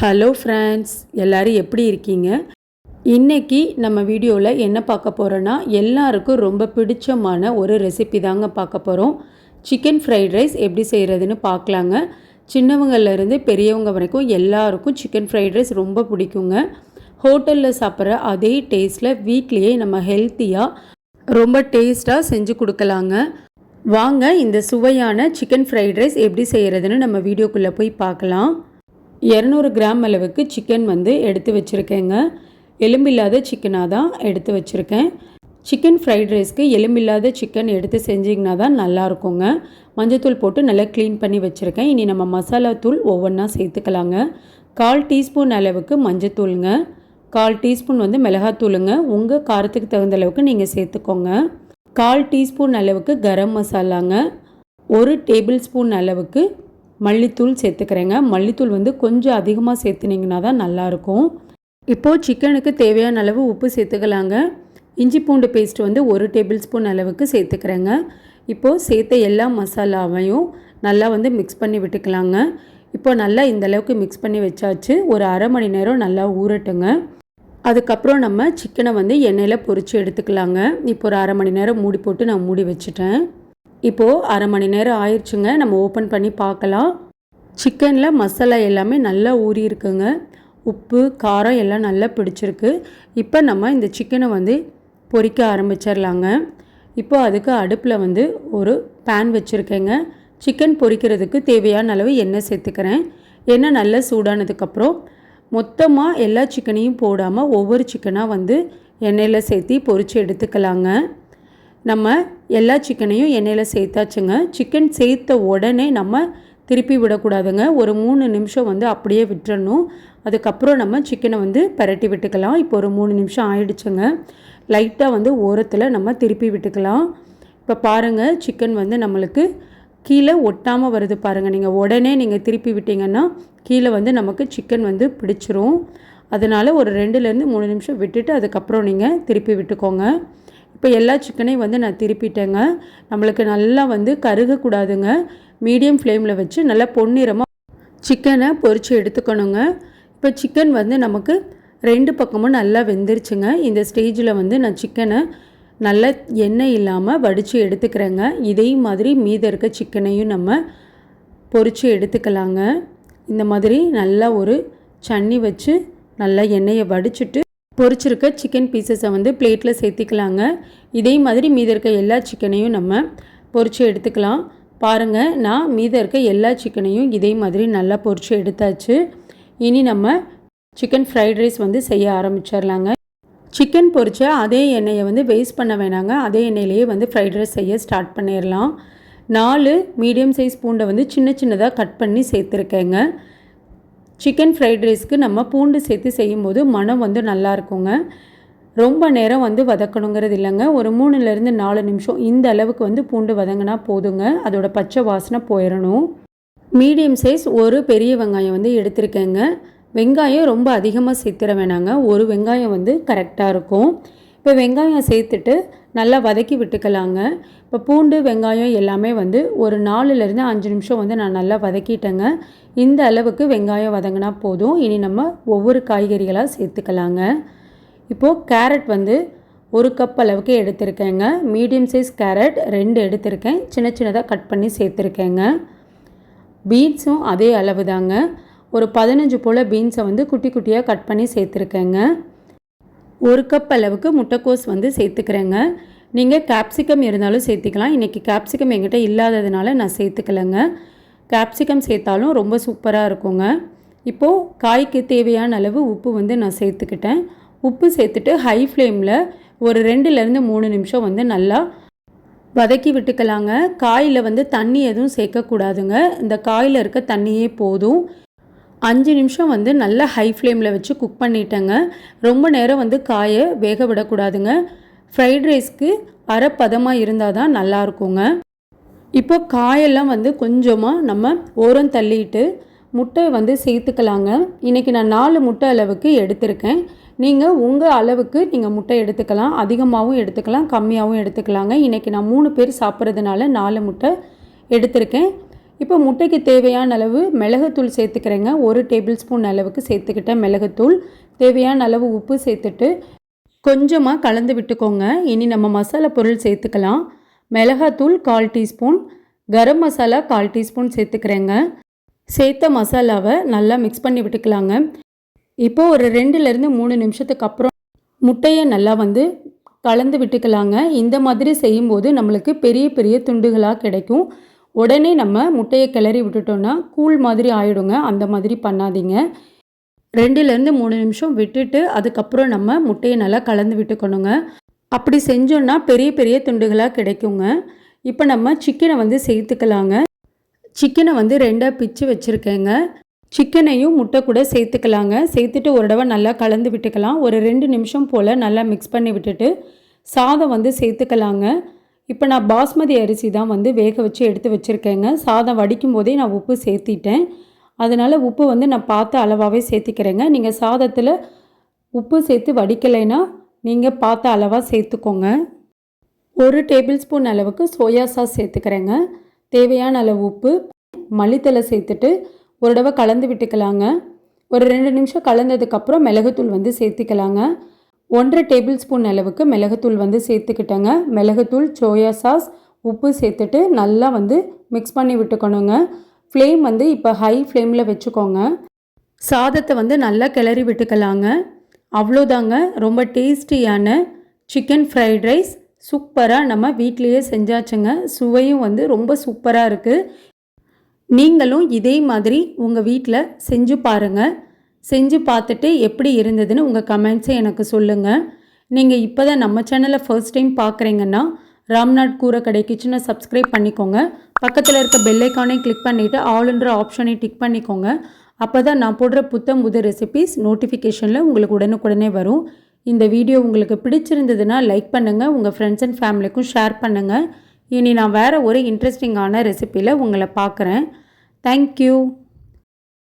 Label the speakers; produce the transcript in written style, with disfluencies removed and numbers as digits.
Speaker 1: Hello friends, எல்லோரும் எப்படி இருக்கீங்க? இன்றைக்கி நம்ம வீடியோவில் என்ன பார்க்க போகிறோன்னா, எல்லாருக்கும் ரொம்ப பிடிச்சமான ஒரு ரெசிபி தாங்க பார்க்க போகிறோம். சிக்கன் ஃப்ரைட் ரைஸ் எப்படி செய்கிறதுன்னு பார்க்கலாங்க. சின்னவங்கள்லேருந்து பெரியவங்க வரைக்கும் எல்லாருக்கும் சிக்கன் ஃப்ரைட் ரைஸ் ரொம்ப பிடிக்குங்க. ஹோட்டலில் சாப்பிட்ற அதே டேஸ்ட்டில் வீட்லேயே நம்ம ஹெல்த்தியாக ரொம்ப டேஸ்ட்டாக செஞ்சு கொடுக்கலாங்க. வாங்க இந்த சுவையான சிக்கன் ஃப்ரைட் ரைஸ் எப்படி செய்கிறதுன்னு நம்ம வீடியோக்குள்ளே போய் பார்க்கலாம். 200 கிராம் அளவுக்கு சிக்கன் எடுத்து வச்சுருக்கேங்க. எலும்பில்லாத சிக்கனாக தான் எடுத்து வச்சுருக்கேன். சிக்கன் ஃப்ரைட் ரைஸ்க்கு எலும்பில்லாத சிக்கன் எடுத்து செஞ்சிங்கன்னா தான் நல்லாயிருக்குங்க. மஞ்சத்தூள் போட்டு நல்லா க்ளீன் பண்ணி வச்சுருக்கேன். இனி நம்ம மசாலா தூள் ஒவ்வொன்றா சேர்த்துக்கலாங்க. 1/4 டீஸ்பூன் அளவுக்கு மஞ்சத்தூளுங்க, 1/4 டீஸ்பூன் மிளகாத்தூளுங்க. உங்கள் காரத்துக்கு தகுந்த அளவுக்கு நீங்கள் சேர்த்துக்கோங்க. 1/4 டீஸ்பூன் அளவுக்கு கரம் மசாலாங்க. 1 டேபிள் ஸ்பூன் அளவுக்கு மல்லித்தூள் சேர்த்துக்கிறேங்க. மல்லித்தூள் கொஞ்சம் அதிகமாக சேர்த்துனிங்கன்னா தான் நல்லாயிருக்கும். இப்போது சிக்கனுக்கு தேவையான அளவு உப்பு சேர்த்துக்கலாங்க. இஞ்சி பூண்டு பேஸ்ட் 1 டேபிள் ஸ்பூன் அளவுக்கு சேர்த்துக்கிறேங்க. இப்போது சேர்த்த எல்லா மசாலாவையும் நல்லா மிக்ஸ் பண்ணி விட்டுக்கலாங்க. இப்போ நல்லா இந்தளவுக்கு மிக்ஸ் பண்ணி வச்சாச்சு. ஒரு அரை மணி நேரம் நல்லா ஊறட்டுங்க. அதுக்கப்புறம் நம்ம சிக்கனை எண்ணெயில் பொரித்து எடுத்துக்கலாங்க. இப்போ ஒரு அரை மணி நேரம் மூடி போட்டு நான் மூடி வச்சுட்டேன். இப்போது அரை மணி நேரம் ஆயிடுச்சுங்க. நம்ம ஓப்பன் பண்ணி பார்க்கலாம். சிக்கனில் மசாலா எல்லாமே நல்லா ஊறி இருக்குங்க. உப்பு காரம் எல்லாம் நல்லா பிடிச்சிருக்கு. இப்போ நம்ம இந்த சிக்கனை பொரிக்க ஆரம்பிச்சிடலாங்க. இப்போ அதுக்கு அடுப்பில் ஒரு பேன் வச்சுருக்கேங்க. சிக்கன் பொரிக்கிறதுக்கு தேவையான அளவு எண்ணெய் சேர்த்துக்கிறேன். எண்ணெய் நல்லா சூடானதுக்கப்புறம் மொத்தமாக எல்லா சிக்கனையும் போடாமல் ஒவ்வொரு சிக்கனாக எண்ணெயில் சேர்த்து பொரித்து எடுத்துக்கலாங்க. நம்ம எல்லா சிக்கனையும் எண்ணெயில் சேர்த்தாச்சுங்க. சிக்கன் சேர்த்த உடனே நம்ம திருப்பி விடக்கூடாதுங்க. ஒரு 3 நிமிஷம் அப்படியே விட்டுறணும். அதுக்கப்புறம் நம்ம சிக்கனை பரட்டி விட்டுக்கலாம். இப்போ ஒரு 3 நிமிஷம் ஆயிடுச்சுங்க. லைட்டாக ஓரத்தில் நம்ம திருப்பி விட்டுக்கலாம். இப்போ பாருங்கள், சிக்கன் நம்மளுக்கு கீழே ஒட்டாமல் வருது பாருங்கள். நீங்கள் உடனே நீங்கள் திருப்பி விட்டிங்கன்னா கீழே நமக்கு சிக்கன் பிடிச்சிரும். அதனால் ஒரு 2லேருந்து 3 நிமிஷம் விட்டுட்டு அதுக்கப்புறம் நீங்கள் திருப்பி விட்டுக்கோங்க. இப்போ எல்லா சிக்கனையும் நான் திருப்பிட்டேங்க. நம்மளுக்கு நல்லா கருகக்கூடாதுங்க. மீடியம் ஃப்ளேமில் வச்சு நல்லா பொன்னிறமாக சிக்கனை பொரித்து எடுத்துக்கணுங்க. இப்போ சிக்கன் நமக்கு 2 பக்கமும் நல்லா வெந்துருச்சுங்க. இந்த ஸ்டேஜில் நான் சிக்கனை நல்லா எண்ணெய் இல்லாமல் வடித்து எடுத்துக்கிறேங்க. இதே மாதிரி மீதம் இருக்க சிக்கனையும் நம்ம பொரித்து எடுத்துக்கலாங்க. இந்த மாதிரி நல்லா ஒரு சன்னி வச்சு நல்லா எண்ணெயை வடிச்சிட்டு பொரிச்சிருக்க சிக்கன் பீசஸை பிளேட்டில் சேர்த்திக்கலாங்க. இதே மாதிரி மீதம் இருக்க எல்லா சிக்கனையும் நம்ம பொரித்து எடுத்துக்கலாம். பாருங்கள், நான் மீதம் இருக்க எல்லா சிக்கனையும் இதே மாதிரி நல்லா பொரித்து எடுத்தாச்சு. இனி நம்ம சிக்கன் ஃப்ரைட் ரைஸ் செய்ய ஆரம்பிச்சிடலாங்க. சிக்கன் பொரித்த அதே எண்ணெயை வேஸ்ட் பண்ண வேணாங்க. அதே எண்ணெயிலேயே ஃப்ரைட் ரைஸ் செய்ய ஸ்டார்ட் பண்ணிடலாம். 4 மீடியம் சைஸ் பூண்டை சின்ன சின்னதாக கட் பண்ணி சேர்த்துருக்கேங்க. சிக்கன் ஃப்ரைட் ரைஸ்க்கு நம்ம பூண்டு சேர்த்து செய்யும்போது மனம் நல்லா இருக்குங்க. ரொம்ப நேரம் வதக்கணுங்கிறது இல்லைங்க. ஒரு 3லேருந்து 4 நிமிஷம் இந்த அளவுக்கு பூண்டு வதங்கினா போதுங்க. அதோட பச்சை வாசனை போயிடணும். மீடியம் சைஸ் ஒரு பெரிய வெங்காயம் எடுத்திருக்கேங்க. வெங்காயம் ரொம்ப அதிகமாக சேர்த்துற வேணாங்க. ஒரு வெங்காயம் கரெக்டாக இருக்கும். இப்போ வெங்காயம் சேர்த்துட்டு நல்லா வதக்கி விட்டுக்கலாங்க. இப்போ பூண்டு வெங்காயம் எல்லாமே ஒரு 4லேருந்து 5 நிமிஷம் நான் நல்லா வதக்கிட்டேங்க. இந்த அளவுக்கு வெங்காயம் வதங்கினா போதும். இனி நம்ம ஒவ்வொரு காய்கறிகளாக சேர்த்துக்கலாங்க. இப்போது கேரட் 1 கப் அளவுக்கு எடுத்திருக்கேங்க. மீடியம் சைஸ் கேரட் 2 எடுத்திருக்கேன். சின்ன சின்னதாக கட் பண்ணி சேர்த்துருக்கேங்க. பீன்ஸும் அதே அளவு தாங்க. ஒரு 15 போல் பீன்ஸை குட்டி குட்டியாக கட் பண்ணி சேர்த்துருக்கேங்க. 1 கப் அளவுக்கு முட்டைக்கோஸ் சேர்த்துக்கிறேங்க. நீங்கள் கேப்சிகம் இருந்தாலும் சேர்த்திக்கலாம். இன்றைக்கி கேப்சிகம் என்கிட்ட இல்லாததுனால நான் சேர்த்துக்கலைங்க. கேப்சிகம் சேர்த்தாலும் ரொம்ப சூப்பராக இருக்குங்க. இப்போது காய்க்கு தேவையான அளவு உப்பு நான் சேர்த்துக்கிட்டேன். உப்பு சேர்த்துட்டு ஹை ஃப்ளேமில் ஒரு 2லேருந்து 3 நிமிஷம் நல்லா வதக்கி விட்டுக்கலாங்க. காயில் தண்ணி எதுவும் சேர்க்கக்கூடாதுங்க. இந்த காயில் இருக்க தண்ணியே போதும். 5 நிமிஷம் நல்லா ஹை ஃப்ளேமில் வச்சு குக் பண்ணிட்டேங்க. ரொம்ப நேரம் காயை வேக விடக்கூடாதுங்க. ஃப்ரைட் ரைஸ்க்கு அரை பதமாக இருந்தால் தான் நல்லாயிருக்குங்க. இப்போ காயெல்லாம் கொஞ்சமாக நம்ம ஓரம் தள்ளிட்டு முட்டை சேர்த்துக்கலாங்க. இன்றைக்கி நான் 4 முட்டை அளவுக்கு எடுத்திருக்கேன். நீங்கள் உங்கள் அளவுக்கு நீங்கள் முட்டை எடுத்துக்கலாம். அதிகமாகவும் எடுத்துக்கலாம், கம்மியாகவும் எடுத்துக்கலாங்க. இன்றைக்கி நான் 3 பேர் சாப்பிட்றதுனால 4 முட்டை எடுத்திருக்கேன். இப்போ முட்டைக்கு தேவையான அளவு மிளகுத்தூள் சேர்த்துக்கிறேங்க. 1 டேபிள் ஸ்பூன் அளவுக்கு சேர்த்துக்கிட்டேன் மிளகுத்தூள். தேவையான அளவு உப்பு சேர்த்துட்டு கொஞ்சமாக கலந்து விட்டுக்கோங்க. இனி நம்ம மசாலா பொருள் சேர்த்துக்கலாம். மிளகாத்தூள் 1/4 டீஸ்பூன், கரம் மசாலா 1/4 டீஸ்பூன் சேர்த்துக்கிறேங்க. சேர்த்த மசாலாவை நல்லா மிக்ஸ் பண்ணி விட்டுக்கலாங்க. இப்போது ஒரு 2லேருந்து 3 நிமிஷத்துக்கு அப்புறம் முட்டையை நல்லா கலந்து விட்டுக்கலாங்க. இந்த மாதிரி செய்யும்போது நம்மளுக்கு பெரிய பெரிய துண்டுகளாக கிடைக்கும். உடனே நம்ம முட்டையை கிளறி விட்டுட்டோன்னா கூழ் மாதிரி ஆகிடுங்க. அந்த மாதிரி பண்ணாதீங்க. 2லேருந்து 3 நிமிஷம் விட்டுட்டு அதுக்கப்புறம் நம்ம முட்டையை நல்லா கலந்து விட்டுக்கணுங்க. அப்படி செஞ்சோன்னா பெரிய பெரிய துண்டுகளாக கிடைக்குங்க. இப்போ நம்ம சிக்கனை சேர்த்துக்கலாங்க. சிக்கனை 2ஆக பிச்சு வச்சுருக்கேங்க. சிக்கனையும் முட்டை கூட சேர்த்துக்கலாங்க. சேர்த்துட்டு ஒரு தடவை நல்லா கலந்து விட்டுக்கலாம். ஒரு 2 நிமிஷம் போல் நல்லா மிக்ஸ் பண்ணி விட்டுட்டு சாதம் சேர்த்துக்கலாங்க. இப்போ நான் பாஸ்மதி அரிசி தான் வேக வச்சு எடுத்து வச்சுருக்கேங்க. சாதம் வடிக்கும் போதே நான் உப்பு சேர்த்திட்டேன். அதனால் உப்பு நான் பார்த்து அளவாகவே சேர்த்திக்கிறேங்க. நீங்கள் சாதத்தில் உப்பு சேர்த்து வடிக்கலைன்னா நீங்கள் பார்த்து அளவாக சேர்த்துக்கோங்க. 1 டேபிள் ஸ்பூன் அளவுக்கு சோயா சாஸ் சேர்த்துக்கிறேங்க. தேவையான அளவு உப்பு, மல்லித்தலை சேர்த்துட்டு ஒரு தடவை கலந்து விட்டுக்கலாங்க. ஒரு 2 நிமிஷம் கலந்ததுக்கப்புறம் மிளகுத்தூள் சேர்த்திக்கலாங்க. 1/2 டேபிள் ஸ்பூன் அளவுக்கு மிளகுத்தூள் சேர்த்துக்கிட்டேங்க. மிளகுத்தூள், சோயா சாஸ், உப்பு சேர்த்துட்டு நல்லா மிக்ஸ் பண்ணி விட்டுக்கணுங்க. ஃப்ளேம் இப்போ ஹை ஃப்ளேமில் வச்சுக்கோங்க. சாதத்தை நல்லா கிளறி விட்டுக்கலாங்க. அவ்வளோதாங்க, ரொம்ப டேஸ்டியான சிக்கன் ஃப்ரைட் ரைஸ் சூப்பராக நம்ம வீட்லேயே செஞ்சாச்சுங்க. சுவையும் ரொம்ப சூப்பராக இருக்குது. நீங்களும் இதே மாதிரி உங்கள் வீட்டில் செஞ்சு பாருங்கள். செஞ்சு பார்த்துட்டு எப்படி இருந்ததுன்னு உங்கள் கமெண்ட்ஸை எனக்கு சொல்லுங்கள். நீங்கள் இப்போ தான் நம்ம சேனலை ஃபர்ஸ்ட் டைம் பார்க்குறீங்கன்னா ராம்நாத் கூரக்கடை கிச்சனை சப்ஸ்கிரைப் பண்ணிக்கோங்க. பக்கத்தில் இருக்க பெல் ஐக்கானை கிளிக் பண்ணிவிட்டு ஆல்ன்ற ஆப்ஷனை டிக் பண்ணிக்கோங்க. அப்போ தான் நான் போடுற புது ரெசிபீஸ் நோட்டிஃபிகேஷனில் உங்களுக்கு உடனுக்குடனே வரும். இந்த வீடியோ உங்களுக்கு பிடிச்சிருந்ததுன்னா லைக் பண்ணுங்கள். உங்கள் ஃப்ரெண்ட்ஸ் அண்ட் ஃபேமிலிக்கும் ஷேர் பண்ணுங்கள். இனி நான் வேறு ஒரு இன்ட்ரெஸ்டிங்கான ரெசிபியில் உங்களை பார்க்குறேன். தேங்க்யூ.